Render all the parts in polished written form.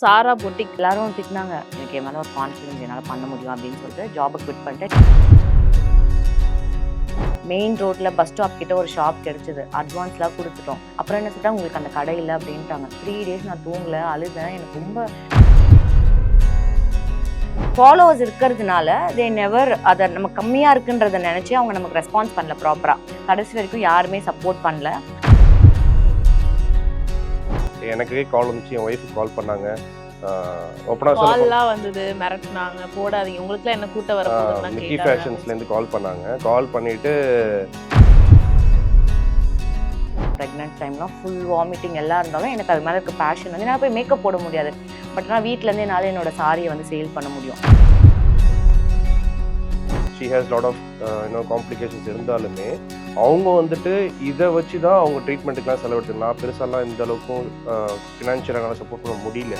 சாரா boutique எல்லாரும் திட்டினாங்க. எனக்கு என் மேல ஒரு கான்ஃபிடன்ஸ் என்னால பண்ண முடியும் அப்படின்னு சொல்லிட்டு ஜாப குவிட் பண்ணிட்டு மெயின் ரோட்ல பஸ் ஸ்டாப் கிட்ட ஒரு ஷாப் கிடைச்சது. அட்வான்ஸ்லாம் குடுத்துட்டோம். அப்புறம் என்ன சொல்லிட்டாங்க, உங்களுக்கு அந்த கடை இல்ல அப்படின்ட்டாங்க. 3 டேஸ் நான் தூங்கல, அழுதேன். எனக்கு ரொம்ப ஃபாலோவர்ஸ் இருக்கிறதுனால தே நெவர் அத நம்ம கம்மியா இருக்குன்றத நினைச்சு அவங்க நமக்கு ரெஸ்பான்ஸ் பண்ணல ப்ராப்பரா. கடைசி வரைக்கும் யாருமே சப்போர்ட் பண்ணல. எனக்கே கால் வந்துச்சு, என் ஒய்ஃபுக்கு கால் பண்ணாங்க. ஓப்பனா கால்லாம் வந்தது, மிரட்டுனாங்க, போடாதீங்க. உங்களுக்குலாம் என்ன கூட்ட வர போகுதுன்னு மிக்கி கேட்டாங்க. ஃபேஷன்ஸ்லேருந்து கால் பண்ணாங்க. கால் பண்ணிட்டு ப்ரெக்னென்ட் டைம்லாம் ஃபுல் வாமிட்டிங் எல்லாம் இருந்தாலும் எனக்கு அது மேலே இருக்க பேஷன் வந்து நான் போய் மேக்கப் போட முடியாது. பட் நான் வீட்டிலேருந்தே என்னால் என்னோட சாரியை வந்து சேல் பண்ண முடியும். She has lot of complications இருந்தாலுமே அவங்க வந்துட்டு இதை வச்சு தான் அவங்க ட்ரீட்மெண்ட்டுக்கெலாம் செலவெடுத்து. நான் பெருசாலாம் இந்த அளவுக்கும் ஃபினான்ஷியலாக சப்போர்ட் பண்ண முடியல.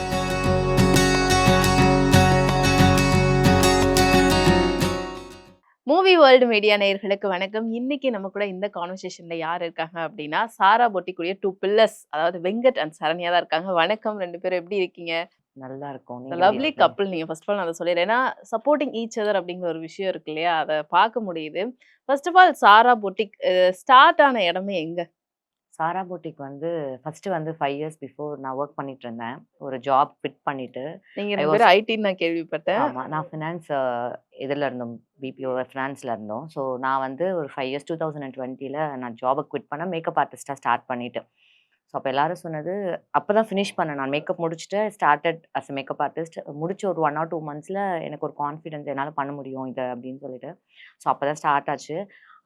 மூவி வேர்ல்டு மீடியா நேயர்களுக்கு வணக்கம். இன்னைக்கு நம்ம கூட இந்த கான்வர்சேஷன்ல யார் இருக்காங்க அப்படின்னா, சாரா பொட்டிக்குரிய 2 பில்லர்ஸ், அதாவது வெங்கட் அண்ட் சரண்யா தான் இருக்காங்க. வணக்கம், 2 பேரும் எப்படி இருக்கீங்க? நல்லா இருக்கும். Lovely couple. நீங்க ஃபர்ஸ்ட் ஆஃப் ஆல் நான் அதை சொல்லிடுறேன். ஏன்னா சப்போர்ட்டிங் ஈச் அதர் அப்படிங்கிற ஒரு விஷயம் இருக்கு இல்லையா, அதை பார்க்க முடியுது. First of all Sara boutique start ஆன இடமே எங்க? சாரா பொட்டிக் வந்து ஃபர்ஸ்ட் வந்து 5 இயர்ஸ் பிஃபோர் நான் ஒர்க் பண்ணிட்டு இருந்தேன். ஒரு ஜாப் குவிட் பண்ணிட்டு. நீங்க ஐ 2 வாஸ் பேரும் ஐடின்னு நான் கேள்விப்பட்டேன். ஆமா. நான் ஃபினான்ஸ் இதில இருந்தோம். பிபிஓ ஃபினான்ஸ்ல இருந்தோம். ஸோ நான் வந்து ஒரு 5 இயர்ஸ் 2020ல நான் ஜாப குவிட் பண்ணேன். மேக்கப் ஆர்டிஸ்ட்டா ஸ்டார்ட் பண்ணிட்டு. ஸோ அப்போ எல்லாரும் சொன்னது அப்பதான் ஃபினிஷ் பண்ணேன். நான் மேக்கப் முடிச்சுட்டு started as a makeup artist. முடிச்சு ஒரு 1 ஆர் 2 மந்த்ஸ்ல எனக்கு ஒரு கான்ஃபிடன்ஸ் என்னால பண்ண முடியும் இத அப்படின்னு சொல்லிட்டு. ஸோ அப்பதான் ஸ்டார்ட் ஆச்சு.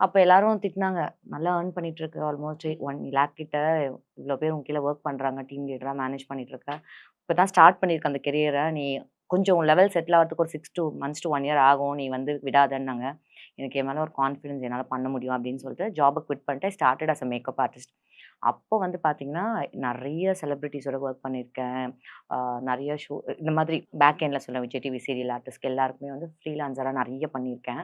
அப்ப எல்லாரும் திட்டினாங்க. நல்லா ஏர்ன் பண்ணிட்டு இருக்க. ஆல்மோஸ்ட் 1 லேக் கிட்ட இவ்ளோ பேர் உன் கீழ வொர்க் பண்றாங்க. டீம் லீடரா மேனேஜ் பண்ணிட்டு இருக்க. இப்பதான் ஸ்டார்ட் பண்ணியிருக்க அந்த கெரியர. நீ கொஞ்சம் லெவல் செட்டில் ஆகிறதுக்கு ஒரு 6 மந்த்ஸ் டூ 1 இயர் ஆகும். நீ வந்து விடாதன்னாங்க. எனக்கு என் மேல ஒரு கான்ஃபிடன்ஸ் என்னால பண்ண முடியும் அப்படின்னு சொல்லிட்டு ஜாப குவிட் பண்ணிட்டு started as a makeup artist. அப்போ வந்து பார்த்தீங்கன்னா, நெறைய செலிபிரிட்டீஸோட ஒர்க் பண்ணியிருக்கேன். அ நெறைய இந்த மாதிரி பேக் எண்ட்ல சொல்லுவேன். விஜய் டிவி சீரியல் ஆர்டிஸ்ட்க்கு எல்லாருக்குமே வந்து ஃப்ரீலான்ஸரா நெறைய பண்ணியிருக்கேன்.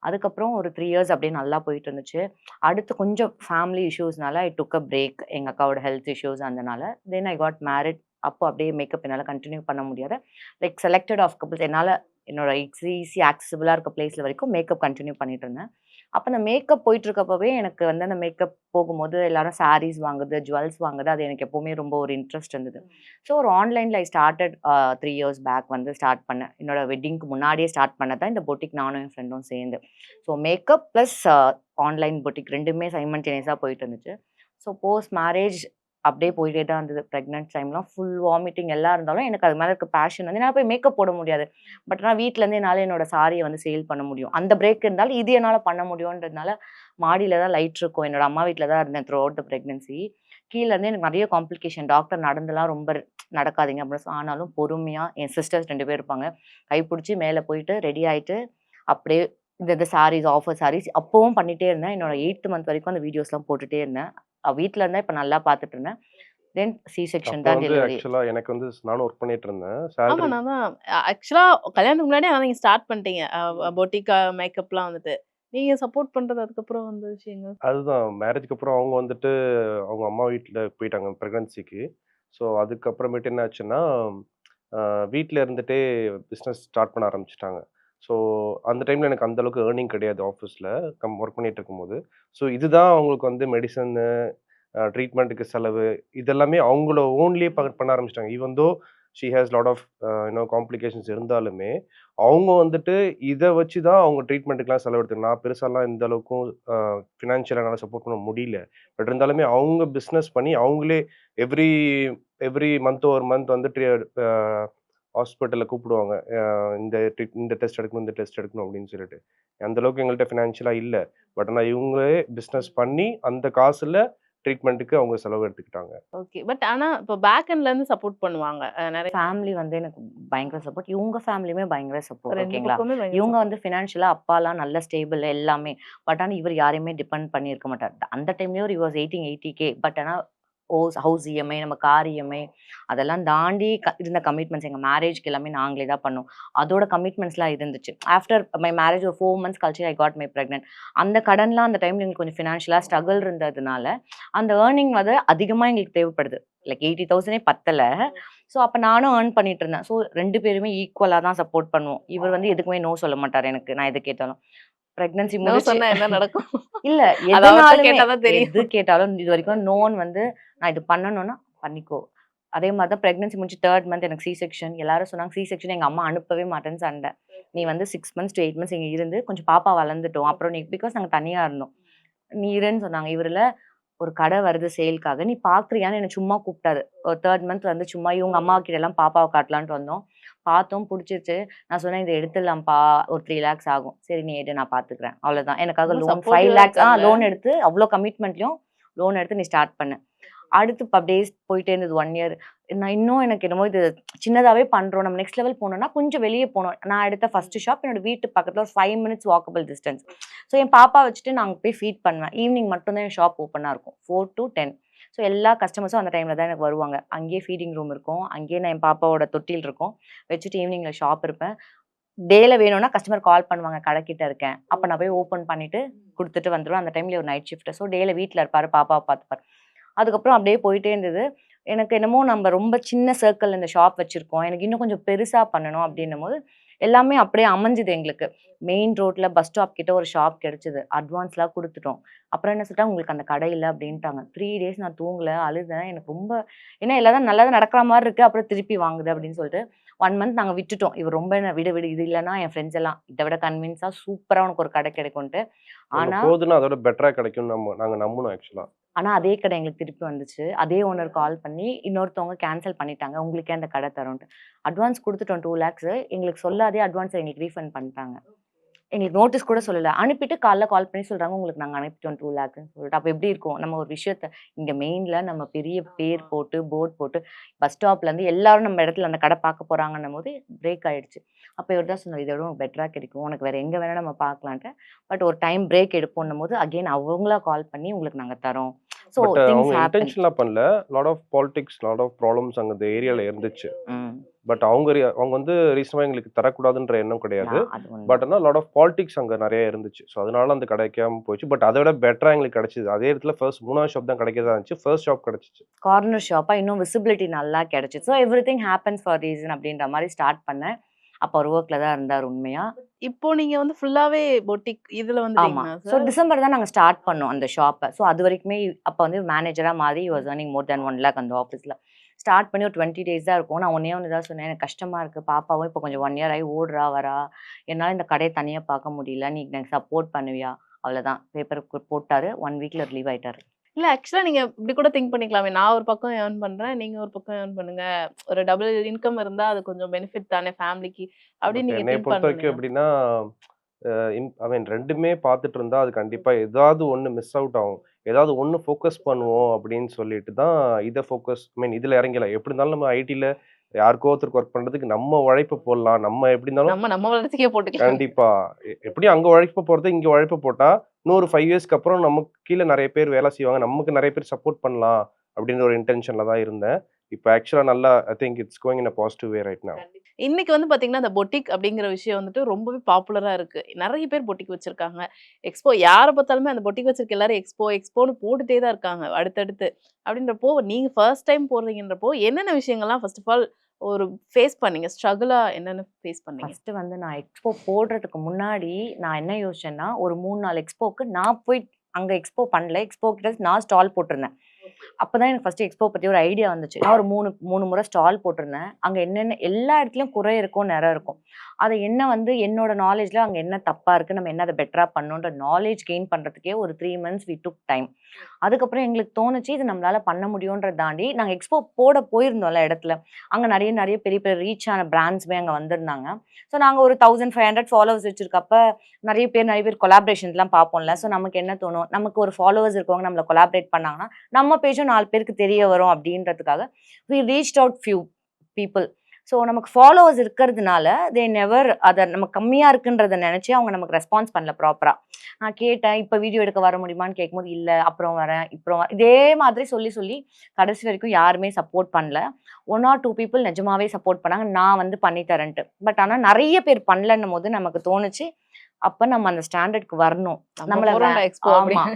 அதுக்கப்புறம் ஒரு 3 இயர்ஸ் அப்படியே நல்லா போயிட்டு இருந்துச்சு. அடுத்து கொஞ்சம் ஃபேமிலி இஷ்யூஸ்னால ஐ டுக் அ பிரேக். எங்க அக்காவோட ஹெல்த் இஷ்யூஸ் இருந்தனால. தென் ஐ காட் மேரிட். அப்போ அப்படியே மேக்கப் என்னால கன்டின்யூ பண்ண முடியாத லைக் செலக்டட் ஆஃப் கப்பிள்ஸ் என்னால என்னோட ஈஸி ஆக்சஸிபிளா இருக்க பிளேஸ்ல வரைக்கும் மேக்கப் கன்டின்யூ பண்ணிட்டு இருந்தேன். அப்ப அந்த மேக்கப் போயிட்டு இருக்கப்பவே எனக்கு வந்து அந்த மேக்கப் போகும்போது எல்லாரும் சாரீஸ் வாங்குறது, ஜுவல்ஸ் வாங்குறது அது எனக்கு எப்பவுமே ரொம்ப ஒரு இன்ட்ரெஸ்ட் இருந்தது. ஸோ ஒரு ஆன்லைன்ல ஐ ஸ்டார்டட் 3 இயர்ஸ் பேக் வந்து ஸ்டார்ட் பண்ணேன். என்னோட வெட்டிங்க்கு முன்னாடியே ஸ்டார்ட் பண்ணது தான் இந்த பொட்டிக் நானும் என் ஃப்ரெண்டும் சேர்ந்து. So makeup plus online boutique 2மே சைமல்டேனியஸா போயிட்டு இருந்துச்சு. ஸோ போஸ்ட் மேரேஜ் அப்படியே போயிட்டே தான் இருந்தது. பிரெக்னன்ட் டைம்லாம் ஃபுல் வாமிட்டிங் எல்லாம் இருந்தாலும் எனக்கு அது மேல இருக்க பேஷன் வந்து என்னால போய் மேக்கப் போட முடியாது. பட் ஆனா வீட்லேருந்து என்னால என்னோட சாரிய வந்து சேல் பண்ண முடியும். அந்த பிரேக் இருந்தாலும் இது என்னால பண்ண முடியும்ன்றதுனால மாடியில தான் லைட் இருக்கும். என்னோட அம்மா வீட்ல தான் இருந்தேன் த்ரூ அவுட் த பிரெக்னன்சி. கீழ இருந்து எனக்கு நெறைய காம்ப்ளிகேஷன். டாக்டர் நடந்துலாம் ரொம்ப நடக்காதீங்க அப்படின்னு ஆனாலும் பொறுமையா என் சிஸ்டர்ஸ் 2 பேர் இருப்பாங்க. கைப்புடிச்சு மேல போயிட்டு ரெடி ஆயிட்டு அப்படியே இந்த சாரீஸ், ஆஃபர் சாரீஸ் அப்பவும் பண்ணிட்டே இருந்தேன். என்னோட 8த் மந்த் வரைக்கும் அந்த வீடியோஸ்லாம் போட்டுட்டே இருந்தேன். வீட்ல இருந்தேன். இப்ப நல்லா பார்த்துட்டு இருந்தேன். தென் சி செக்ஷன் அப்போ தான் வந்து டெலிவரி. ஆக்சுவலாக எனக்கு வந்து நானும் ஒர்க் பண்ணிட்டு இருந்தேன். ஆமா, சேலரி நான் தான் ஆக்சுவலா கல்யாணத்துக்கு முன்னாடி ஆனா நீங்க ஸ்டார்ட் பண்ணிட்டீங்க. பொட்டிக் மேக்கப்லாம் வந்துட்டு. நீங்க சப்போர்ட் பண்றது அதுக்கப்புறம் வந்த விஷயங்கள். அதுதான் மேரேஜ்க்கு அப்புறம் அவங்க வந்துட்டு அவங்க அம்மா வீட்டில் போயிட்டாங்க ப்ரெக்னன்சிக்கு. ஸோ அதுக்கப்புறமேட்டு என்ன ஆச்சுன்னா, வீட்டில் இருந்துகிட்டே பிஸ்னஸ் ஸ்டார்ட் பண்ண ஆரம்பிச்சிட்டாங்க. ஸோ அந்த டைமில் எனக்கு அந்த அளவுக்கு ஏர்னிங் கிடையாது ஆஃபீஸில் ஒர்க் பண்ணிட்டு இருக்கும்போது. ஸோ இதுதான் அவங்களுக்கு வந்து மெடிசனு, ட்ரீட்மெண்ட்டுக்கு செலவு இதெல்லாமே அவங்கள ஓன்லியே பண்ண ஆரம்பிச்சிட்டாங்க. Even though she has lot of complications இருந்தாலுமே, அவங்க வந்துட்டு இத வச்சு தான் அவங்க ட்ரீட்மெண்ட்டுக்குலாம் செலவெடுத்து. நான் பெருசாலாம் இந்த அளவுக்கும் ஃபினான்ஷியலா என்னால சப்போர்ட் பண்ண முடியல. பட் இருந்தாலுமே அவங்க பிசினஸ் பண்ணி அவங்களே எவ்ரி எவ்ரி மந்த் ஒரு மந்த் வந்துட்டு ஹாஸ்பிட்டல்ல கூப்பிடுவாங்க. இந்த டெஸ்ட் எடுக்கணும், இந்த டெஸ்ட் எடுக்கணும் அப்படின்னு சொல்லிட்டு. அந்த அளவுக்கு எங்கள்ட்ட ஃபினான்ஷியலா இல்ல. பட் ஆனா இவங்களே பிசினஸ் பண்ணி அந்த காசுல ட்ரீட்மெண்ட்டுக்கு அவங்க செலவு எடுத்துக்கிட்டாங்க. ஓகே. பட் ஆனா இப்போ பேக் எண்ட்ல இருந்து சப்போர்ட் பண்ணுவாங்க. நெறைய ஃபேமிலி வந்து எனக்கு பயங்கர சப்போர்ட். இவங்க ஃபேமிலியுமே பயங்கர சப்போர்ட். 2 ஓகேங்களா? பக்கமுமே பயங்கர இவங்க சப்போர்ட். வந்து ஃபினான்ஷியலா அப்பாலாம் நல்ல ஸ்டேபிள் எல்லாமே. பட் ஆனா இவர் யாரையுமே டிபெண்ட் பண்ணியிருக்க மாட்டார். அந்த டைம்லயும் ஹி வாஸ் 80 கே. பட் ஆனா ஹவுஸ் இஎம்ஐ, நம்ம கார் இஎம்ஐ அதெல்லாம் தாண்டி இருந்த கமிட்மெண்ட்ஸ். எங்கள் மேரேஜ்க்கு எல்லாமே நாங்களே தான் பண்ணோம். அதோட கமிட்மெண்ட்ஸ்லாம் இருந்துச்சு. ஆஃப்டர் மை மேரேஜ் ஒரு 4 மந்த்ஸ் கழிச்சு ஐ காட் மை ப்ரெக்னென்ட். அந்த கடன்லாம் அந்த டைம்ல எங்களுக்கு கொஞ்சம் ஃபினான்ஷியலாக ஸ்ட்ரகிள் இருந்ததுனால அந்த ஏர்னிங் வந்து அதிகமாக எங்களுக்கு தேவைப்படுது. லைக் 80,000 பத்தலை. ஸோ அப்போ நானும் ஏர்ன் பண்ணிட்டு இருந்தேன். ஸோ 2 பேருமே ஈக்குவலாக தான் சப்போர்ட் பண்ணுவோம். இவர் வந்து எதுக்குமே நோ சொல்ல மாட்டார் எனக்கு, நான் எது கேட்டாலும். பிரெக்னன்சி நோ முடிச்சு சொன்னா என்ன நடக்கும்? இல்ல அது அவர்ட்ட எதுனாலுமே கேட்டாதான் தெரியும். எது கேட்டாலும் இது வரைக்கும் நோன் வந்து நான் இது பண்ணணும்னா பண்ணிக்கோ. அதே மாதிரி தான் பிரெக்னன்சி முடிச்சு 3rd மந்த் எனக்கு சி செக்ஷன். எல்லாரும் சொன்னாங்க சி செக்ஷன் எங்க அம்மா அனுப்பவே மாட்டேன்னு சண்டை. நீ வந்து 6 மந்த்ஸ் to 8 மந்த்ஸ் இங்க இருந்து கொஞ்சம் பாப்பா வளர்ந்துட்டோம், அப்புறம் நீ பிகாஸ் நாங்க தனியா இருந்தோம், நீ இருன்னு சொன்னாங்க. இவருல ஒரு கடை வருது சேல்க்காக, நீ பாக்குறியான்னு என்ன சும்மா கூப்பிட்டாரு. ஒரு 3rd மந்த் வந்து சும்மா இவங்க அம்மா கிட்ட எல்லாம் பாப்பாவை காட்டலான்ட்டு வந்தோம். பார்த்தோம், பிடிச்சிருச்சு. நான் சொன்னேன் இதை எடுத்துடலாம்ப்பா, ஒரு 3 lakhs ஆகும். சரி நீ எடு, நான் பாத்துக்கிறேன், அவ்வளவுதான். எனக்காக ரொம்ப லோன் 5 supportive-ஆ lakhs இருக்காங்க. லோன் எடுத்து அவ்வளோ கமிட்மெண்ட்லயும் லோன் எடுத்து நீ ஸ்டார்ட் பண்ண. அடுத்து அப்படியே போயிட்டே இருந்தது 1 இயர். நான் இன்னும் எனக்கு என்னமோ இது சின்னதாவே பண்றோம், நம்ம நெக்ஸ்ட் லெவல் போனோம்னா கொஞ்சம் வெளியே போனோம். நான் எடுத்த ஃபர்ஸ்ட் ஷாப் என்னோட வீட்டு பக்கத்துல ஒரு 5 minutes வாக்கபிள் டிஸ்டன்ஸ். ஸோ என் பாப்பா வச்சுட்டு நான் அங்க போய் ஃபீட் பண்ணுவேன். ஈவினிங் மட்டும் தான் என் ஷாப் ஓப்பனாக இருக்கும், 4 to 10. ஸோ எல்லா கஸ்டமர்ஸும் அந்த டைம்ல தான் எனக்கு வருவாங்க. அங்கேயே ஃபீடிங் ரூம் இருக்கும், அங்கேயே நான் என் பாப்பாவோட தொட்டில் இருக்கும் வச்சுட்டு ஈவினிங்ல ஷாப் இருப்பேன். டேல வேணும்னா கஸ்டமர் கால் பண்ணுவாங்க, கடைக்கிட்ட இருக்கேன், அப்போ நான் போய் ஓப்பன் பண்ணிட்டு கொடுத்துட்டு வந்துடுவேன். அந்த டைம்ல ஒரு நைட் ஷிஃப்ட். ஸோ டேல வீட்டில் இருப்பாரு, பாப்பாவை பார்த்துப்பாரு. அதுக்கப்புறம் அப்படியே போயிட்டே இருந்தது. எனக்கு என்னமோ நம்ம ரொம்ப சின்ன சர்க்கிள் இந்த ஷாப் வச்சிருக்கோம், எனக்கு இன்னும் கொஞ்சம் பெருசா பண்ணணும் அப்படின்னும் போது எல்லாமே அப்படியே அமைஞ்சுது எங்களுக்கு. மெயின் ரோட்ல பஸ் ஸ்டாப் கிட்ட ஒரு ஷாப் கிடைச்சது. அட்வான்ஸ்லாம் கொடுத்துட்டோம். அப்புறம் என்ன சொல்லிட்டாங்க, உங்களுக்கு அந்த கடை இல்லை அப்படின்ட்டாங்க. 3 days நான் தூங்கல, அழுதேன். எனக்கு ரொம்ப ஏன்னா எல்லாரும் நல்லா தான் நடக்கிற மாதிரி இருக்கு, அப்புறம் திருப்பி வாங்குது அப்படின்னு சொல்லிட்டு 1 month நாங்க விட்டுட்டோம். இவர் ரொம்ப என்ன விடு விடு, இது இல்லைன்னா என் ஃப்ரெண்ட்ஸ் எல்லாம் இதை விட கன்வின்ஸா சூப்பரா உனக்கு ஒரு கடை கிடைக்கும்ட்டு. ஒண்ணு ஆனா போதுன்னா அதோட பெட்டரா கிடைக்கும்னு நாங்க நம்பணும் ஆக்சுவலா. ஆனா அதே கடை எங்களுக்கு திருப்பி வந்துச்சு. அதே ஓனர் கால் பண்ணி இன்னொருத்தவங்க கேன்சல் பண்ணிட்டாங்க, உங்களுக்கே அந்த கடை தரோன்ட்டு. அட்வான்ஸ் கொடுத்துட்டோம் 2 lakhs. எங்களுக்கு சொல்லாதே அட்வான்ஸ் எங்களுக்கு ரீஃபண்ட் பண்ணிட்டாங்க. எங்களுக்கு நோட்டீஸ் கூட சொல்லல. அனுப்பிட்டு காலைல கால் பண்ணி சொல்றாங்க, உங்களுக்கு நாங்க அனுப்பிட்டோம் 2 lakhsன்னு சொல்லிட்டு. அப்ப எப்படி இருக்கும்? நம்ம ஒரு விஷயத்த இங்க மெயின்ல நம்ம பெரிய பேர் போட்டு, போர்ட் போட்டு, பஸ் ஸ்டாப்ல இருந்து எல்லாரும் நம்ம இடத்துல அந்த கடை பார்க்க போறாங்கன்னும் போது பிரேக் ஆயிடுச்சு. அப்ப இவர் தான் சொன்னாரு, இதை விட உனக்கு பெட்டரா கிடைக்கும், உனக்கு வேற எங்க வேணா நம்ம பார்க்கலான்ட்டு. பட் ஒரு டைம் பிரேக் எடுப்போன்னும் போது அகைன் அவங்களா கால் பண்ணி உங்களுக்கு நாங்க தரோம். ஸோ பட் திங்ஸ் அவங்க ஹேப்பன். இன்டென்ஷனலா பண்ணல. Lot of politics, lot of problems அங்க அந்த ஏரியால இருந்துச்சு. ம். பட் அவங்க வந்து ரீசனபா எங்களுக்கு தரக்கூடாதுன்ற எண்ணம் கிடையாது. அது ஒண்ணு. பட் ஆனால் லாட் ஆஃப் பாலிடிக்ஸ் அங்க நிறைய இருந்துச்சு. ஸோ அதனால அந்த கிடைக்காம போச்சு. பட் அதை விட பெட்டரா எங்களுக்கு கிடைச்சது. அதே இடத்துல ஃபர்ஸ்ட் 3ஆவது ஷாப் தான் கிடைக்கிறதா இருந்துச்சு. ஃபர்ஸ்ட் ஷாப் கிடைச்சிச்சு. கார்னர் ஷாப்பா இன்னும் விசிபிலிட்டி நல்லா கிடைச்சிச்சு. So everything happens for reason அப்படின்ற மாதிரி ஸ்டார்ட் பண்ணேன். அப்போ ஒரு ஒர்க்ல தான் இருந்தார் உண்மையா. இப்போ நீங்க வந்து ஃபுல்லாவே பொட்டிக் இதுல ஆமா. வந்துட்டீங்களா ஸோ சார்? டிசம்பர் தான் நாங்க ஸ்டார்ட் பண்ணோம் அந்த ஷாப்ப. ஸோ அது வரைக்குமே அப்ப வந்து மேனேஜரா மாறி was earning more than 1 lakh அந்த ஆஃபீஸ்ல. ஸ்டார்ட் பண்ணி ஒரு 20 days தான் இருக்கும். நான் ஒண்ணே ஒண்ணு தான் சொன்னேன், எனக்கு கஷ்டமா இருக்கு. பாப்பாவும் இப்போ கொஞ்சம் 1 year ஆகி ஓடுறா வரா. என்னால இந்த கடையை தனியா பார்க்க முடியல. நீ எனக்கு சப்போர்ட் பண்ணுவியா? அவ்வளவுதான். பேப்பர் போட்டாரு. 1 weekல ரிலீவ் ஆயிட்டாரு. இல்ல ஆக்சுவலா நீங்க இப்படி கூட திங்க் பண்ணிக்கலாமே. நான் ஒரு பக்கம் ஏர்ன் பண்றேன், நீங்க ஒரு பக்கம் ஏர்ன் பண்ணுங்க. ஒரு டபுள் இன்கம் இருந்தா அது கொஞ்சம் பெனிஃபிட் தானே ஃபேமிலிக்கு அப்படின்னு பட் நீங்க என்னைய திங்க் பொறுத்த வரைக்கும் பண்ணலையா? எப்படின்னா, ஐ மீன் 2மே பார்த்துட்டு இருந்தா அது கண்டிப்பா ஏதாவது ஒண்ணு மிஸ் அவுட் ஆகும். ஏதாவது ஒண்ணு ஃபோக்கஸ் பண்ணுவோம் அப்படின்னு சொல்லிட்டு தான் இத ஃபோக்கஸ் ஐ மீன் இதுல இறங்கலாம். எப்படி இருந்தாலும் நம்ம ஐடில யாருக்கோ ஒருத்தருக்கு ஒர்க் பண்றதுக்கு நம்ம உழைப்ப போடலாம். நம்ம எப்படி இருந்தாலும் நம்ம வளர்ச்சிக்கே போட்டுக்கலாம். கண்டிப்பா. எப்படியும் அங்க உழைப்ப போறது, இங்க உழைப்ப போட்டா, இன்னொரு 5 இயர்ஸ்க்கு அப்புறம் நமக்கு கீழ நெறைய பேர் வேலை செய்வாங்க. நமக்கு நெறைய பேர் சப்போர்ட் பண்ணலாம் அப்படின்னு ஒரு இன்டென்ஷன்ல தான் இருந்தேன். இப்ப ஆக்சுவலா நல்லா I think it's going in a positive way right now. இன்னைக்கு வந்து பாத்தீங்கன்னா, அந்த பொட்டிக் அப்படிங்கிற விஷயம் வந்துட்டு ரொம்பவே பாப்புலரா இருக்கு. நெறைய பேர் பொட்டிக் வச்சிருக்காங்க. எக்ஸ்போ யார பார்த்தாலுமே அந்த பொட்டிக் வச்சிருக்க எல்லாரும் எக்ஸ்போன்னு போட்டுட்டே தான் இருக்காங்க அடுத்தடுத்து. அப்படின்றப்போ நீங்க ஃபர்ஸ்ட் டைம் போடுறீங்கன்றப்போ என்னென்ன விஷயங்கள்லாம் ஃபர்ஸ்ட் ஆஃப் ஆல் ஒரு ஃபேஸ் பண்ணீங்க? ஸ்ட்ரகிளா என்னென்ன ஃபேஸ் பண்ணீங்க? ஃபர்ஸ்ட் வந்து நான் எக்ஸ்போ போடுறதுக்கு முன்னாடி நான் என்ன யோசிச்சேன்னா, ஒரு 3, 4 எக்ஸ்போக்கு நான் போய் அங்க எக்ஸ்போ பண்ணல. எக்ஸ்போ கிட்ட நான் ஸ்டால் போட்டிருந்தேன். அப்பதான் எனக்கு ஃபர்ஸ்ட் எக்ஸ்போ பத்தி ஒரு ஐடியா வந்துச்சு. நான் ஒரு 3 முறை ஸ்டால் போட்டிருந்தேன். அங்க என்னென்ன எல்லா இடத்துலயும் குறை இருக்கும், நிறை இருக்கும். அது என்ன வந்து என்னோட நாலேஜ்ல அங்க என்ன தப்பா இருக்கு, நம்ம என்ன அதை பெட்டரா பண்ணணுன்ற நாலேஜ் கெயின் பண்றதுக்கே ஒரு 3 months வி டுக் டைம். அதுக்கப்புறம் எங்களுக்கு தோணுச்சு இது நம்மளால பண்ண முடியும்ன்றத தாண்டி நாங்க எக்ஸ்போ போட போயிருந்தோம்ல இடத்துல. அங்க நிறைய பெரிய பெரிய ரீச் ஆன பிராண்ட்ஸ்மே அங்க வந்திருந்தாங்க. ஸோ நாங்க ஒரு 1500 ஃபாலோவர்ஸ் வச்சிருக்கப்ப நிறைய பேர் கொலாபரேஷன்ஸ்லாம் பார்ப்போம்ல. ஸோ நமக்கு என்ன தோணும், நமக்கு ஒரு ஃபாலோவர்ஸ் இருக்கவங்க நம்மள கொலாபரேட் பண்ணாங்கன்னா நம்ம பேஜும் 4 பேருக்கு தெரிய வரும் அப்படின்றதுக்காக we reached out few people. So நமக்கு ஃபாலோவர்ஸ் இருக்கிறதுனால தே நெவர் அதை நம்ம கம்மியாக இருக்குன்றதை நினச்சி அவங்க நமக்கு ரெஸ்பான்ஸ் பண்ணல ப்ராப்பராக. நான் கேட்டேன், இப்போ வீடியோ எடுக்க வர முடியுமான்னு கேட்கும்போது இல்லை, அப்புறம் வரேன், இதே மாதிரி சொல்லி சொல்லி கடைசி வரைக்கும் யாருமே சப்போர்ட் பண்ணல. 1 or 2 பீப்புள் நிஜமாவே சப்போர்ட் பண்ணாங்க, நான் வந்து பண்ணி தரேன்ட்டு. பட் ஆனால் நிறைய பேர் பண்ணலன்னும் போது நமக்கு தோணுச்சு, அப்ப நம்ம அந்த ஸ்டாண்டர்ட்க்கு வரணும். நம்மள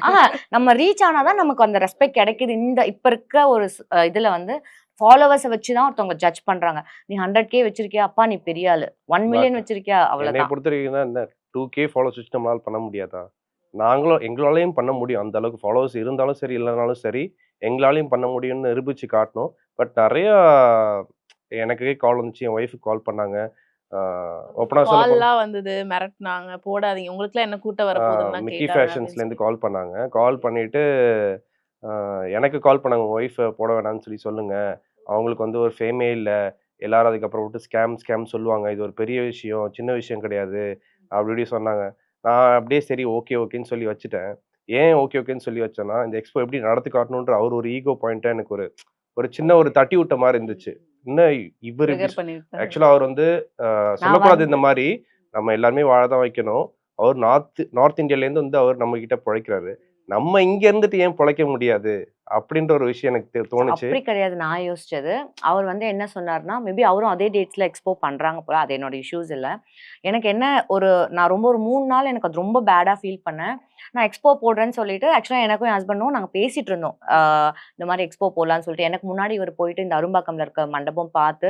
ஆமா நம்ம ரீச் ஆனாதான் நமக்கு அந்த ரெஸ்பெக்ட் கிடைக்குது. இப்ப இருக்க ஒரு இதுல வந்து ஃபாலோவர்ஸை வச்சுதான் ஒருத்தவங்க ஜட்ஜ் பண்றாங்க. நீ 100K வச்சிருக்கியா, அப்பா நீ பெரிய ஆளு. 1 மில்லியன் வச்சிருக்கியா, என்னை அவ்வளவுதான். பொறுத்த வரைக்கும் தான் இந்த 2K ஃபாலோவர்ஸ் வச்சு நம்மளால பண்ண முடியாதா? எங்களாலையும் பண்ண முடியும். அந்த அளவுக்கு ஃபாலோவர்ஸ் இருந்தாலும் சரி, இல்லைனாலும் சரி, எங்களாலையும் பண்ண முடியும்னு நிரூபிச்சு காட்டணும். பட் நிறையா எனக்கு கால் வந்துச்சு, என் ஒய்ஃபுக்கு கால் பண்ணாங்க. ஓப்பனா சொல்ல போனா கால்லாம் வந்தது, மிரட்டுனாங்க, போடாதீங்க உங்களுக்குலாம் என்ன கூட்டம் வரப்போகுதுன்னு மிக்கி கேட்டாங்க அப்படின்னு ஃபேஷன்ஸ்லேருந்து கால் பண்ணாங்க. கால் பண்ணிட்டு எனக்கு கால் பண்ணாங்க, உங்கள் ஒய்ஃபை போட வேணாம்னு சொல்லுங்க. அவங்களுக்கு வந்து ஒரு ஃபேமே இல்லை. எல்லாரும் அதுக்கப்புறம் விட்டு ஸ்கேம் சொல்லுவாங்க. இது ஒரு பெரிய விஷயம், சின்ன விஷயம் கிடையாது. அப்படி இப்படி சொன்னாங்க. நான் அப்படியே சரி ஓகேன்னு சொல்லி வச்சுட்டேன். ஏன் ஓகேன்னு சொல்லி வச்சேன்னா, இந்த எக்ஸ்போ எப்படி நடத்தி காட்டணுன்ற அவர் ஒரு ஈகோ பாயிண்ட்டா எனக்கு ஒரு ஒரு சின்ன ஒரு தட்டி விட்ட மாதிரி இருந்துச்சு. இன்னும் இவர் இப்படி ட்ரிகர் பண்ணிருக்காரு. ஆக்சுவலா அவர் வந்து நான் சொல்லக்கூடாது இந்த மாதிரி. நம்ம எல்லாருமே வாழ தான் வைக்கணும். அவர் நார்த் இந்தியாலேருந்து வந்து அவர் நம்ம கிட்ட பிழைக்கிறாரு. நம்ம இங்க இருந்துட்டு ஏன் பிழைக்க முடியாது? அப்படின்ற ஒரு விஷயம் எனக்கு தோணுச்சு. அப்படி கிடையாது நான் யோசிச்சது. அவர் வந்து என்ன சொன்னாருன்னா, மேபி அவரும் அதே டேட்ஸ்ல எக்ஸ்போ பண்றாங்க போல. அது என்னோட இஷ்யூஸ் இல்ல. எனக்கு என்ன நான் ஒரு 3 நாள் எனக்கு அது ரொம்ப பேடா ஃபீல் பண்ணேன். நான் எக்ஸ்போ போடுறேன்னு சொல்லிட்டு ஆக்சுவலா எனக்கும் என் ஹஸ்பண்டும் நாங்க பேசிட்டு இருந்தோம். இந்த மாதிரி எக்ஸ்போ போடலான்னு சொல்லிட்டு. எனக்கு முன்னாடி இவர் போயிட்டு இந்த அரும்பாக்கம்ல இருக்க மண்டபம் பார்த்து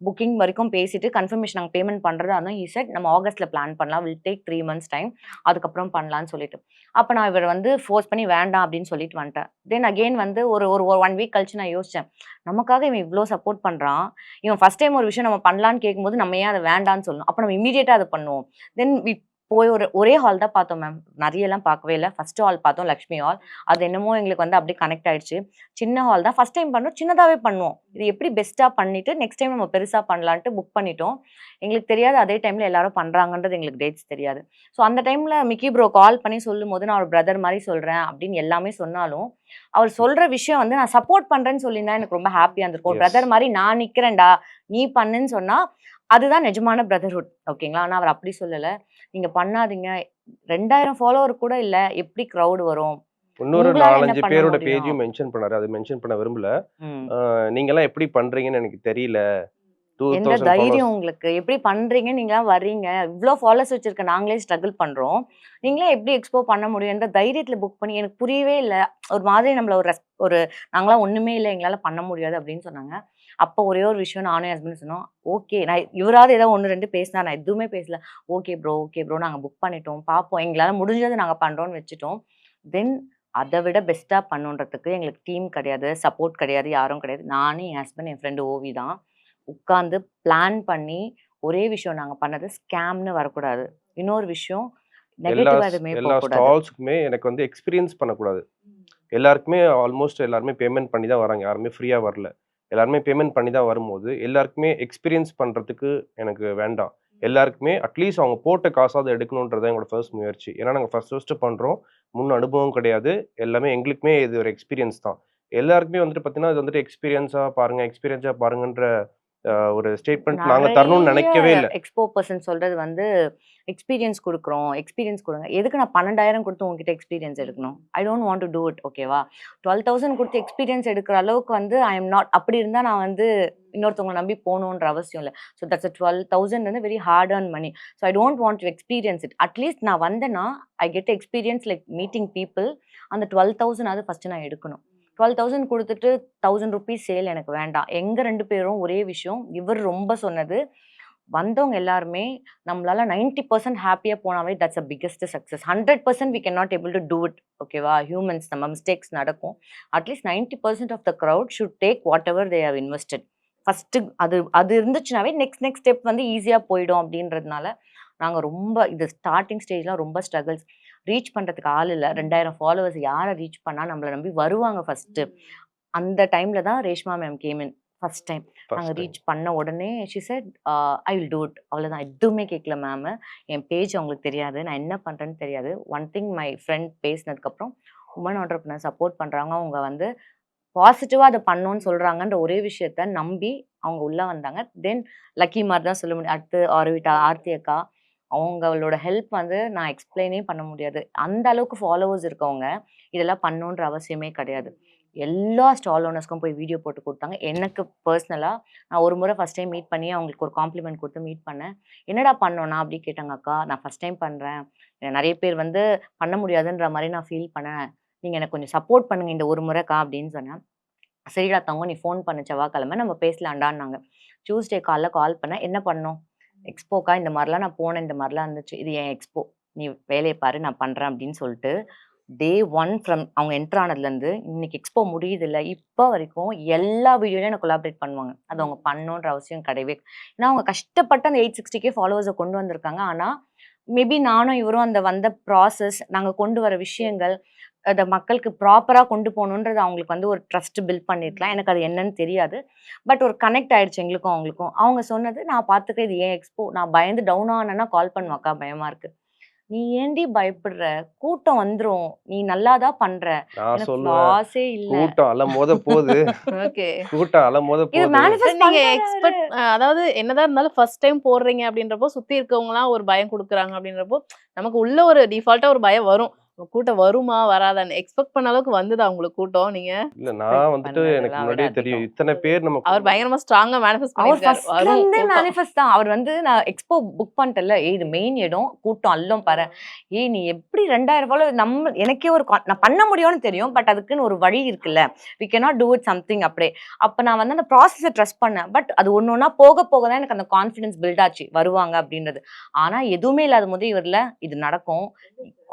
புக்கிங் வரைக்கும் பேசிட்டு கன்ஃபர்மேஷன் நாங்க பேமெண்ட் பண்றதா இருந்தோம். ஹி செட் நம்ம ஆகஸ்ட்ல பிளான் பண்ணலாம். Will take 3 months time. அதுக்கப்புறம் பண்ணலான்னு சொல்லிட்டு. அப்ப நான் இவர் வந்து ஃபோர்ஸ் பண்ணி வேண்டாம் அப்படின்னு சொல்லிட்டு வந்துட்டேன். தென் அகெயின் வந்து ஒரு 1 வீக் கழிச்சு நான் யோசிச்சேன். நமக்காக இவன் இவ்ளோ சப்போர்ட் பண்றான். இவன் ஃபர்ஸ்ட் டைம் ஒரு விஷயம் நம்ம பண்ணலான்னு கேட்கும்போது நம்ம ஏன் அதை வேண்டான்னு சொல்லணும். அப்ப நம்ம இமீடியட்டா அதை பண்ணுவோம். தென் போய் ஒரே ஹால் தான் பார்த்தோம் மேம். நிறையலாம் பார்க்கவே இல்லை. ஃபர்ஸ்ட் ஹால் பார்த்தோம், லக்ஷ்மி ஹால். அது என்னமோ எங்களுக்கு வந்து அப்படியே கனெக்ட் ஆயிடுச்சு. சின்ன ஹால் தான் ஃபர்ஸ்ட் டைம் பண்ணோம், சின்னதாவே பண்ணுவோம். இது எப்படி பெஸ்ட்டாக பண்ணிட்டு நெக்ஸ்ட் டைம் நம்ம பெருசாக பண்ணலான்ட்டு புக் பண்ணிட்டோம். எங்களுக்கு தெரியாது அதே டைம்ல எல்லாரும் பண்றாங்கன்றது எங்களுக்கு டேட்ஸ் தெரியாது. ஸோ அந்த டைம்ல மிக்கி ப்ரோ கால் பண்ணி சொல்லும் போது நான் ஒரு பிரதர் மாதிரி சொல்றேன் அப்படின்னு எல்லாமே சொன்னாலும் அவர் சொல்ற விஷயம் வந்து நான் சப்போர்ட் பண்றேன்னு சொல்லியிருந்தா எனக்கு ரொம்ப ஹாப்பியா இருந்திருக்கும். Yes. பிரதர் மாதிரி நான் நிக்கிறேன்டா, நீ பண்ணுன்னு சொன்னா அதுதான் நிஜமான பிரதர்ஹுட். ஓகேங்களா? ஆனா அவர் அப்படி சொல்லல. நீங்க பண்ணாதீங்க. 2000 ஃபாலோவர் கூட இல்ல. எப்படி கிரவுட் வரும்? இன்னொரு உங்களால என்ன 4-5 பண்ண பேரோட முடியும்? பேஜையும் மென்ஷன் பண்ணாரு. அது மென்ஷன் பண்ண விரும்பல. ம். நீங்கலாம் எப்படி பண்றீங்கன்னு எனக்கு தெரியல. எந்த 2000 தைரியம் ஃபாலோவர்ஸ் உங்களுக்கு? எப்படி பண்றீங்க? நீங்கலாம் வர்றீங்க. இவ்ளோ ஃபாலோவர்ஸ் வச்சிருக்க நாங்களே ஸ்ட்ரகிள் பண்றோம். நீங்களே எப்படி எக்ஸ்போ பண்ண முடியும்? எந்த தைரியத்துல புக் பண்ணி எனக்கு புரியவே இல்ல. ஒரு மாதிரி நம்மள ஒரு நாங்கலாம் ஒண்ணுமே இல்ல. எங்களால பண்ண முடியாது அப்படின்னு சொன்னாங்க. அப்போ ஒரே ஒரு விஷயம் நானும் என் ஹஸ்பண்டும் சொன்னோம். ஓகே. நான் இவராவது ஏதோ 1, 2 பேசினார். நான் எதுவுமே பேசல. ஓகே ப்ரோ நாங்க புக் பண்ணிட்டோம். பார்ப்போம். எங்களால முடிஞ்சது நாங்க பண்றோம்னு வச்சுட்டோம். தென் அத விட பெஸ்ட்டா பண்ணணுன்றதுக்கு எங்களுக்கு டீம் கிடையாது, சப்போர்ட் கிடையாது, யாரும் கிடையாது. நானு, என் ஹஸ்பண்ட், என் ஃப்ரெண்டு ஓவி தான். உட்கார்ந்து பிளான் பண்ணி ஒரே விஷயம் நாங்க பண்ணது ஸ்கேம்னு வரக்கூடாது. இன்னொரு விஷயம் எல்லா நெகட்டிவா எதுவுமே எல்லா போகக்கூடாது. ஸ்டால்ஸ்க்குமே எனக்கு வந்து எக்ஸ்பீரியன்ஸ் பண்ணக்கூடாது. எல்லாருக்குமே ஆல்மோஸ்ட் எல்லாருமே பேமெண்ட் பண்ணி தான் வராங்க. யாருமே ஃப்ரீயா வரல. எல்லாருமே பேமெண்ட் பண்ணி தான் வரும்போது, எல்லாருக்குமே எக்ஸ்பீரியன்ஸ் பண்றதுக்கு எனக்கு வேண்டாம். எல்லாருக்குமே அட்லீஸ்ட் அவங்க போட்ட காசாவது எடுக்கணுன்றது தான் எங்களோட ஃபர்ஸ்ட் முயற்சி. ஏன்னா நாங்க ஃபர்ஸ்ட் பண்றோம். முன் அனுபவம் கிடையாது. எல்லாமே எங்களுக்குமே இது ஒரு எக்ஸ்பீரியன்ஸ் தான். எல்லாருக்குமே வந்துட்டு பார்த்தீங்கன்னா, இது வந்துட்டு எக்ஸ்பீரியன்ஸா பாருங்கன்ற ஒரு ஸ்டேட்மெண்ட் நாங்க தரணும்னு நெறைய நினைக்கவே இல்ல. எக்ஸ்போ பெர்சன் சொல்றது வந்து எக்ஸ்பீரியன்ஸ் குடுக்குறோம். எக்ஸ்பீரியன்ஸ் குடுங்க. எதுக்கு நான் 12,000 குடுத்து உங்ககிட்ட எக்ஸ்பீரியன்ஸ் எடுக்கணும்? I don't want to do it. ஓகேவா? 12,000 குடுத்து எக்ஸ்பீரியன்ஸ் எடுக்கிற அளவுக்கு வந்து ஐ அம் நாட். அப்படி இருந்தா நான் வந்து இன்னொருத்தவங்கள நம்பி போகணுன்ற அவசியம் இல்ல. ஸோ தட்ஸ் 12,000 வந்து very hard earn money. So I don't want to experience it. At least நான் வந்தேன்னா I get experience like meeting people. அந்த 12,000 ஃபர்ஸ்ட் நான் எடுக்கணும். 12,000 குடுத்துட்டு ₹1,000 சேல் எனக்கு வேண்டாம். எங்க 2 பேரும் ஒரே விஷயம். இவர் ரொம்ப சொன்னது, வந்தவங்க எல்லாருமே நம்மளால 90% ஹேப்பியா போனாவே that's a biggest success. 100% we can not able to do it. ஓகேவா? ஹியூமன்ஸ் நம்ம மிஸ்டேக்ஸ் நடக்கும். At least 90% of the crowd should take whatever they have invested. First அது இருந்துச்சுனாவே நெக்ஸ்ட் ஸ்டெப் வந்து ஈஸியா போயிடும் அப்படின்றதுனால நாங்க ரொம்ப இது ஸ்டார்ட்டிங் ஸ்டேஜ்லாம் ரொம்ப ஸ்ட்ரகிள்ஸ். ரீச் பண்றதுக்கு ஆள் இல்ல. 2000 ஃபாலோவர்ஸ் யார ரீச் பண்ணா நம்மள நம்பி வருவாங்க ஃபர்ஸ்ட்டு. அந்த டைம்ல தான் Reshma ma'am game in first time. நாங்க ஃபர்ஸ்ட் டைம். ரீச் பண்ண உடனே she said I will do it. அவ்வளோதான். எதுவுமே கேட்கல மேம். என் பேஜ் அவங்களுக்கு தெரியாது. நான் என்ன பண்றேன்னு தெரியாது. ஒன் திங் மை ஃப்ரெண்ட் பேசினதுக்கப்புறம் உமன் ஆண்டர்பிரினர் சப்போர்ட் பண்றாங்க. அவங்க வந்து பாசிட்டிவா அத பண்ணணும்னு சொல்றாங்கன்ற ஒரே விஷயத்த நம்பி அவங்க உள்ள வந்தாங்க. தென் லக்கி மாதிரி தான் சொல்ல முடியும். அடுத்து ஆர்த்தி அக்கா அவங்களோட ஹெல்ப் வந்து நான் எக்ஸ்பிளைனே பண்ண முடியாது. அந்த அளவுக்கு ஃபாலோவர்ஸ் இருக்கவங்க இதெல்லாம் பண்ணணுன்ற அவசியமே கிடையாது. எல்லா ஸ்டால் ஓனர்ஸ்க்கும் போய் வீடியோ போட்டு கொடுத்தாங்க. எனக்கு பர்சனலாக நான் ஒரு முறை ஃபஸ்ட் டைம் மீட் பண்ணி அவங்களுக்கு ஒரு காம்ப்ளிமெண்ட் கொடுத்து மீட் பண்ணேன். என்னடா பண்ணோன்னா அப்படி கேட்டாங்க. அக்கா நான் ஃபஸ்ட் டைம் பண்ணுறேன், நிறைய பேர் வந்து பண்ண முடியாதுன்ற மாதிரி நான் ஃபீல் பண்ணேன், நீங்கள் எனக்கு கொஞ்சம் சப்போர்ட் பண்ணுங்க இந்த ஒரு முறைக்கா அப்படின்னு சொன்னேன். சரிடா தங்கம் நீ ஃபோன் பண்ண செவ்வாய்க்கிழமை நம்ம பேசலாண்டான்னாங்க. டியூஸ்டே காலைல கால் பண்ணேன். என்ன பண்ணோம்? எக்ஸ்போக்கா இந்த மாதிரிலாம் நான் போனேன், இந்த மாதிரிலாம் இருந்துச்சு, இது என் எக்ஸ்போ, நீ வேலையை பாரு நான் பண்ணுறேன் அப்படின்னு சொல்லிட்டு டே 1 ஃப்ரம் அவங்க என்ட்ரு ஆனதுலேருந்து இன்னைக்கு எக்ஸ்போ முடியுது இல்லை இப்போ வரைக்கும் எல்லா வீடியோலையும் எனக்கு கொலாபரேட் பண்ணுவாங்க. அது அவங்க பண்ணணுன்ற அவசியம் கிடையவே. ஏன்னா அவங்க கஷ்டப்பட்டு அந்த 860K ஃபாலோவர்ஸை கொண்டு வந்திருக்காங்க. ஆனால் மேபி நானும் இவரும் அந்த வந்த ப்ராசஸ், நாங்கள் கொண்டு வர விஷயங்கள் அதை மக்களுக்கு ப்ராப்பராக கொண்டு போகணுன்றது அவங்களுக்கு வந்து ஒரு ட்ரஸ்ட் பில்ட் பண்ணியிருக்கலாம். எனக்கு அது என்னன்னு தெரியாது. பட் ஒரு கனெக்ட் ஆயிடுச்சு எங்களுக்கும் அவங்களுக்கும். அவங்க சொன்னது நான் பார்த்துக்க, இது ஏன் எக்ஸ்போ, நான் பயந்து டவுன் ஆனேன்னா கால் பண்ணுவாக்கா பயமா இருக்கு. நீ ஏண்டி பயப்படுற, கூட்டம் வந்துரும், நீ நல்லாதான் பண்ற, நான் எனக்கு சொல்லுவேன் லாஸே இல்ல. கூட்டம் அலமோத போகுது, ஓகே. கூட்டம் அலமோத இது போகுது. மேனிஃபெஸ்ட் நீங்க பண்றாரு. எக்ஸ்பெக்ட் அதாவது என்னதான் இருந்தாலும் ஃபர்ஸ்ட் டைம் போடுறீங்க அப்படின்றப்போ சுத்தி இருக்கவங்கலாம் ஒரு பயம் கொடுக்குறாங்க அப்படின்றப்போ நமக்கு உள்ள ஒரு டிஃபால்ட்டா ஒரு பயம் வரும். கூட்டம் வருமா வராதான்னு எக்ஸ்பெக்ட் பண்ண அளவுக்கு வந்துதா உங்களுக்கு கூட்டம்? நீங்க இல்ல நான் வந்துட்டு எனக்கு பண்ணதெல்லாம் விட முன்னாடியே தெரியும் அதிகம். இத்தனை பேர் நம்ம அவர் பயங்கரமா ஸ்ட்ராங்கா மேனிஃபெஸ்ட் அவர் பண்ணிருக்காரு. ஃபர்ஸ்ட்ல வரும் இருந்தே கூட்டம். மேனிஃபெஸ்ட் தான். அவர் வந்து நான் எக்ஸ்போ புக் பண்ணிட்டேன்ல, இது மெயின் இடம், கூட்டம் அல்லும் பாரு. நீ எப்படி 2000 ஃபாலோ நம்ம எனக்கே ஒரு நான் பண்ண முடியும்னு தெரியும். பட் அதுக்குன்னு ஒரு வழி இருக்குல்ல, we cannot do it something அப்படியே. அப்போ நான் வந்து அந்த ப்ராசஸை ட்ரஸ்ட் பண்ணேன். பட் அது ஒன்று ஒன்றா போக போக தான் எனக்கு அந்த கான்ஃபிடன்ஸ் பில்ட் ஆச்சு வருவாங்க அப்படின்றது. ஆனால் எதுவுமே இல்லாத போது இவரில் இது நடக்கும்,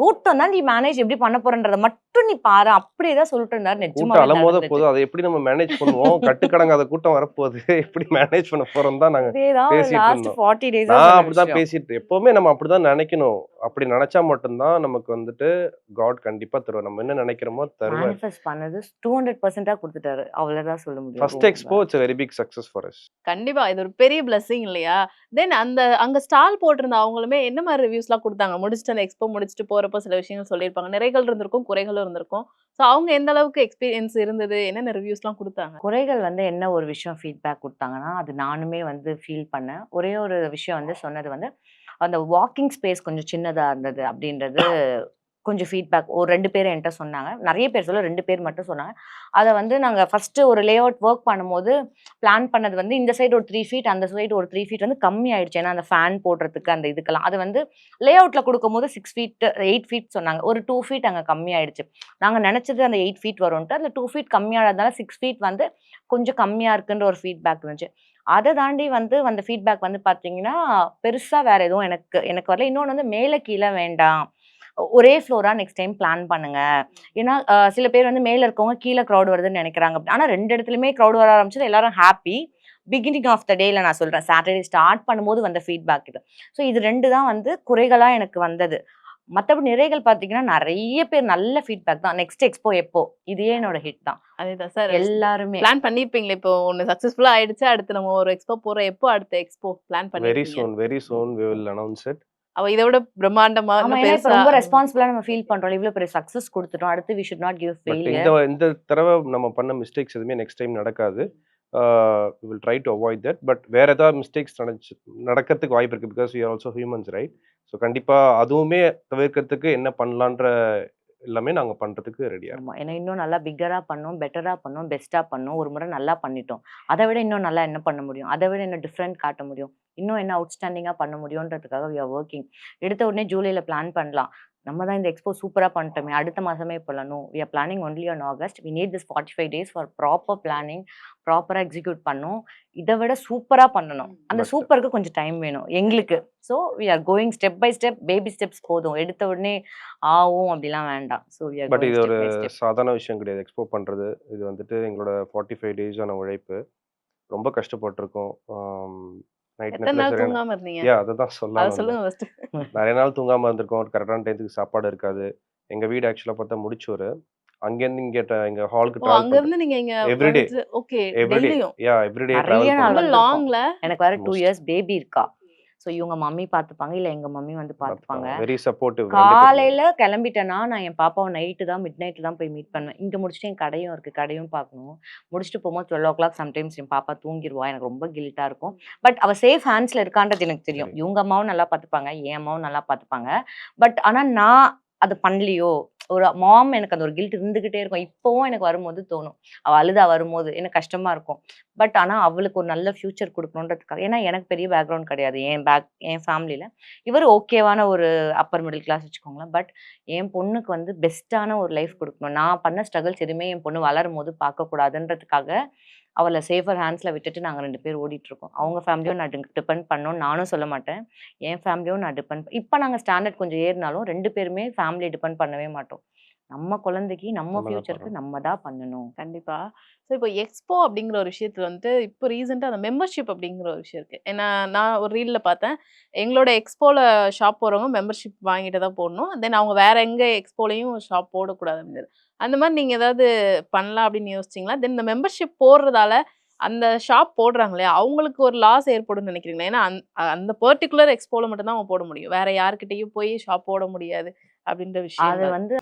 கூட்டம் தான் நீ மேனேஜ் எப்படி பண்ண போறன்றதை மட்டும் நீ பாரு அப்படியே தான் சொல்லிட்டு இருந்தாரு. கூட்டம் நிஜமாவே அலமோத நடந்துச்சு. போகுது, அதை எப்படி நம்ம மேனேஜ் பண்ணுவோம், கட்டுக்கடங்காத கூட்டம் வரப்போகுது, எப்படி மேனேஜ் பண்ண போறோம் தான் நாங்க இதேதான் பேசிட்டு லாஸ்ட் இருந்தோம். 40 days நான் அப்படிதான் பேசிட்டு, எப்பவுமே நம்ம அப்படிதான் நினைக்கணும். அப்படி நினைச்சா மட்டும்தான் நமக்கு வந்துட்டு காட் கண்டிப்பா தருவார். நம்ம என்ன நினைக்கிறோமோ தருவார். மேனிஃபெஸ்ட் பண்ணது 200% கொடுத்துட்டாரு. அவ்வளவுதான் சொல்ல முடியும். First expo it's a very big success for us. கண்டிப்பா இது ஒரு பெரிய பிளஸிங் இல்லையா? தென் அங்க ஸ்டால் போட்டிருந்த அவங்களுமே என்ன மாதிரி ரிவ்யூஸ்லாம் கொடுத்தாங்க? முடிச்சுட்டு அந்த எக்ஸ்போ முடிச்சுட்டு போறப்போ சில விஷயங்கள் சொல்லியிருப்பாங்க. நிறைகள் இருந்திருக்கும், குறைகளும் இருந்திருக்கும். ஸோ அவங்க எந்த அளவுக்கு எக்ஸ்பீரியன்ஸ் இருந்தது, என்னென்ன ரிவ்யூஸ்லாம் கொடுத்தாங்க? குறைகள் வந்து என்ன ஒரு விஷயம் ஃபீட்பேக் கொடுத்தாங்கன்னா, அது நானுமே வந்து ஃபீல் பண்ணேன். ஒரே ஒரு விஷயம் வந்து சொன்னது வந்து, அந்த வாக்கிங் ஸ்பேஸ் கொஞ்சம் சின்னதா இருந்தது அப்படின்றது கொஞ்சம் ஃபீட்பேக் ஒரு 2 பேர் என்கிட்ட சொன்னாங்க. நிறைய பேர் சொல்ல 2 பேர் மட்டும் சொன்னாங்க. அதை வந்து நாங்கள் ஃபஸ்ட்டு ஒரு லே அவுட் ஒர்க் பண்ணும்போது பிளான் பண்ணது வந்து இந்த சைடு ஒரு 3 ஃபீட், அந்த சைடு ஒரு 3 ஃபீட் வந்து கம்மி ஆயிடுச்சு. ஏன்னா அந்த ஃபேன் போடுறதுக்கு அந்த இதுக்கெல்லாம் அது வந்து லே அவுட்டில் கொடுக்கும்போது 6 ஃபீட் 8 ஃபீட் சொன்னாங்க. ஒரு 2 ஃபீட் அங்கே கம்மி ஆயிடுச்சு. நாங்கள் நினச்சது அந்த 8 ஃபீட் வரும்ன்ட்டு அந்த 2 ஃபீட் கம்மியானதுனால 6 ஃபீட் வந்து கொஞ்சம் கம்மியாக இருக்குன்ற ஒரு ஃபீட்பேக் இருந்துச்சு. அதை தாண்டி வந்து அந்த ஃபீட்பேக் வந்து பார்த்தீங்கன்னா பெருசாக வேறு எதுவும் எனக்கு வரல. இன்னொன்று வந்து மேலே கீழே வேண்டாம், ஒரே ஃப்ளோரா நெக்ஸ்ட் டைம் பிளான் பண்ணுங்க. ஏன்னா சில பேர் வந்து மேல இருக்கவங்க கீழே க்ரௌட் வருதுன்னு நினைக்கிறாங்க. ஆனா 2 இடத்துலயுமே க்ரௌட் வர ஆரம்பிச்சது, எல்லாரும் ஹாப்பி. பிகினிங் ஆஃப் த டேல நான் சொல்றேன், சாட்டர்டே ஸ்டார்ட் பண்ணும்போது வந்த ஃபீட்பேக் இது. ஸோ இது 2 தான் வந்து குறைகளா எனக்கு வந்தது. மற்றபடி நிறைகள் பார்த்தீங்கன்னா நிறைய பேர் நல்ல ஃபீட்பேக் தான். நெக்ஸ்ட் எக்ஸ்போ எப்போ, இதுவே என்னோட ஹிட் தான். அதேதான் சார். எல்லாருமே பிளான் பண்ணிருப்பீங்களே, இப்போ ஒன்னு சக்சஸ்ஃபுல்லா ஆயிடுச்சு, அடுத்து நம்ம ஒரு எக்ஸ்போ போறோம், எப்போ அடுத்த எக்ஸ்போ பிளான் வெரி பண்ணிருக்கீங்க? சூன் we will announce it. அவ இதை விட பிரம்மாண்டமா ஆமா, இன்னும் ஏன்னா இப்ப பெருசா ரொம்ப ரெஸ்பான்சிபிளா நம்ம ஃபீல் பண்றோம். இவ்வளவு பெரிய சக்சஸ் கொடுத்துட்டோம், அடுத்து we should not give but failure. இந்த தடவை நம்ம பண்ண மிஸ்டேக்ஸ் எதுவுமே நெக்ஸ்ட் டைம் நடக்காது. we will try to avoid that. But வேற ஏதாவது மிஸ்டேக்ஸ் நடக்கிறதுக்கு வாய்ப்பு இருக்கு, because we are also humans, right? So கண்டிப்பா அதுவுமே தவிர்க்கிறதுக்கு என்ன பண்ணலான்ற எல்லாமே நாங்க பண்றதுக்கு ரெடியா இருக்கோம். ஆமா, ஏன்னா இன்னும் நல்லா பிக்கரா பண்ணோம், பெட்டரா பண்ணோம், பெஸ்டா பண்ணோம். ஒரு முறை நல்லா பண்ணிட்டோம், அதை விட இன்னும் நல்லா என்ன பண்ண முடியும், அதை விட என்ன டிஃப்ரெண்ட் காட்ட முடியும், இன்னும் என்ன அவுட்ஸ்டாண்டிங்கா பண்ண முடியும்ன்றதுக்காக we are working. எடுத்த உடனே ஜூலைல பிளான் பண்ணலாம், நம்ம தான் இந்த எக்ஸ்போ சூப்பரா பண்ணிட்டோமே அடுத்த மாசமே போலாம். No, we are planning only on August. we need this 45 days for proper planning, ப்ராப்பரா எக்ஸிக்யூட் பண்ணோம். இதை விட சூப்பரா பண்ணணும். அந்த But சூப்பருக்கு கொஞ்சம் டைம் வேணும் எங்களுக்கு. So we are going step by step, baby steps போதும். எடுத்த உடனே ஆவும் அப்படிலாம் வேண்டாம். So we are but going இது step ஒரு by step. சாதாரண விஷயம் கிடையாது எக்ஸ்போ பண்றது. இது வந்துட்டு எங்களோட 45 டேஸான உழைப்பு. ரொம்ப கஷ்டப்பட்டிருக்கோம். நைட் எத்தனை நேரத்துல நாள் சரியான தூங்காம இருந்தீங்க? அதுதான் அதை சொல்லலாம் வந்தேன். சொல்லுங்க ஃபர்ஸ்ட். நிறைய நாள் தூங்காம இருந்திருக்கோம். கரெக்டான டைத்துக்கு சாப்பாடு இருக்காது. எங்க வீடு ஆக்சுவலா பார்த்தா முடிச்சூர். அங்கேருந்து இங்க எங்க ஹாலுக்கு ஓ, டிராவல் அங்க பண்றேன் இருந்து நீங்க இங்க எவ்ரிடே ஓகே, எவ்ரிடே டெய்லியும் எவ்ரிடே நிறைய டிராவல் நாள் ரொம்ப பண்றேன். வந்திருக்கோம். லாங்ல. எனக்கு வேற 2 Most. இயர்ஸ் பேபி இருக்கா. ஸோ இவங்க மம்மி பார்த்துப்பாங்க, இல்ல எங்க மம்மி வந்து பார்த்துப்பாங்க. வெரி சப்போர்ட்டிவ் 2 பேருமே. காலையில கிளம்பிட்டேன்னா, நான் என் பாப்பாவ நைட்டு தான் மிட் நைட் தான் போய் மீட் பண்ணுவேன். இங்க முடிச்சுட்டு என் கடையும் இருக்கு. கடையும் பார்க்கணும். முடிச்சுட்டு போகும்போது 12:00 சம்டைம்ஸ் என் பாப்பா தூங்கிருவா. எனக்கு ரொம்ப கில்ட்டா இருக்கும். பட் அவ சேஃப் ஹேண்ட்ஸ்ல இருக்கான்றது எனக்கு தெரியும். சரி. இவங்க அம்மாவும் நல்லா பார்த்துப்பாங்க. என் அம்மாவும் நல்லா பார்த்துப்பாங்க. பட் ஆனா நான் அது பண்ணலையோ! ஒரு மாம் எனக்கு அந்த ஒரு கில்ட் இருந்துகிட்டே இருக்கும். இப்பவும் எனக்கு வரும்போது தோணும். அவ அழுதா வரும்போது எனக்கு கஷ்டமா இருக்கும். பட் ஆனா அவளுக்கு ஒரு நல்ல ஃபியூச்சர் குடுக்கணுன்றதுக்காக ஏன்னா எனக்கு பெரிய பேக்ரவுண்ட் கிடையாது. என் ஃபேமிலில. இவரு ஓகேவான ஒரு அப்பர் மிடில் கிளாஸ் வச்சுக்கோங்களேன். பட் என் பொண்ணுக்கு வந்து பெஸ்ட்டான ஒரு லைஃப் குடுக்கணும். நான் பண்ண ஸ்ட்ரகிள்ஸ் எதுவுமே என் பொண்ணு வளரும்போது பார்க்கக்கூடாதுன்றதுக்காக, அவள சேஃபர் ஹேண்ட்ஸ்ல விட்டுட்டு நாங்க 2 பேர் ஓடிட்டுருக்கோம். அவங்க ஃபேமிலியும் நான் டிபெண்ட் பண்ணணும்னு நானும் சொல்ல மாட்டேன். என் ஃபேமிலியும் நான் இப்ப நாங்க ஸ்டாண்டர்ட் கொஞ்சம் ஏறினாலும் 2 பேருமே ஃபேமிலிய டிபெண்ட் பண்ணவே மாட்டோம். நம்ம குழந்தைக்கு, நம்ம நம்ம தான் ஃபியூச்சருக்கு பண்ணணும். நம்ம தான் பண்ணணும். கண்டிப்பா. ஸோ இப்போ எக்ஸ்போ அப்படிங்கிற ஒரு விஷயத்துல வந்து இப்போ ரீசெண்டா அந்த மெம்பர்ஷிப் அப்படிங்கிற ஒரு விஷயம் இருக்கு. ஏன்னா நான் ஒரு ரீல்ல பார்த்தேன். எங்களோட எக்ஸ்போல ஷாப் போறவங்க மெம்பர்ஷிப் வாங்கிட்டு தான் போடணும். தென் அவங்க வேற எங்க எக்ஸ்போலயும் ஷாப் போடக்கூடாது அப்படின்னு. அந்த மாதிரி நீங்க ஏதாவது பண்ணலாம் அப்படின்னு யோசிச்சீங்களா? தென் இந்த மெம்பர்ஷிப் போடுறதால அந்த ஷாப் போடுறாங்க இல்லையா? அவங்களுக்கு ஒரு லாஸ் ஏற்படும்னு நினைக்கிறீங்களா? ஏன்னா அந்த பர்ட்டிகுலர் எக்ஸ்போல மட்டும் தான் அவங்க போட முடியும். வேற யார்கிட்டயும் போய் ஷாப் போட முடியாது அப்படின்ற அது விஷயங்கள். வந்து